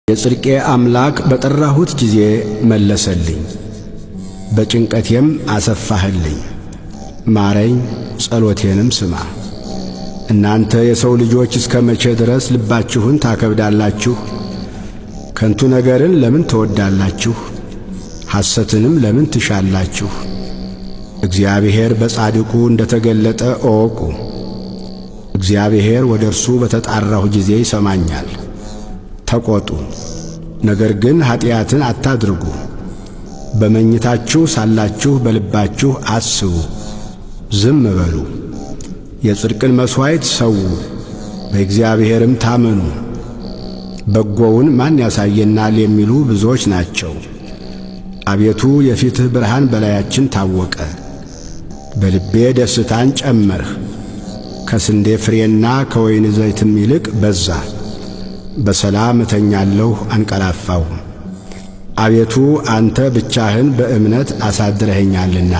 የጽድቄ አምላክ በጠራሁት ጊዜ መለሰልኝ፣ በጭንቀቴም አሰፋህልኝ። ማረኝ፣ ጸሎቴንም ስማ። እናንተ የሰው ልጆች እስከ መቼ ድረስ ልባችሁን ታከብዳላችሁ? ከንቱ ነገርን ለምን ትወዳላችሁ? ሐሰትንም ለምን ትሻላችሁ? እግዚአብሔር በጻድቁ እንደ ተገለጠ እወቁ። እግዚአብሔር ወደ እርሱ በተጣራሁ ጊዜ ይሰማኛል። ተቆጡ፣ ነገር ግን ኀጢአትን አታድርጉ። በመኝታችሁ ሳላችሁ በልባችሁ አስቡ፣ ዝም በሉ። የጽድቅን መሥዋዕት ሰዉ፣ በእግዚአብሔርም ታመኑ። በጎውን ማን ያሳየናል የሚሉ ብዙዎች ናቸው። አቤቱ የፊትህ ብርሃን በላያችን ታወቀ። በልቤ ደስታን ጨመርህ፣ ከስንዴ ፍሬና ከወይን ዘይትም ይልቅ በዛ። በሰላም እተኛለሁ አንቀላፋሁ። አቤቱ አንተ ብቻህን በእምነት አሳድረኸኛልና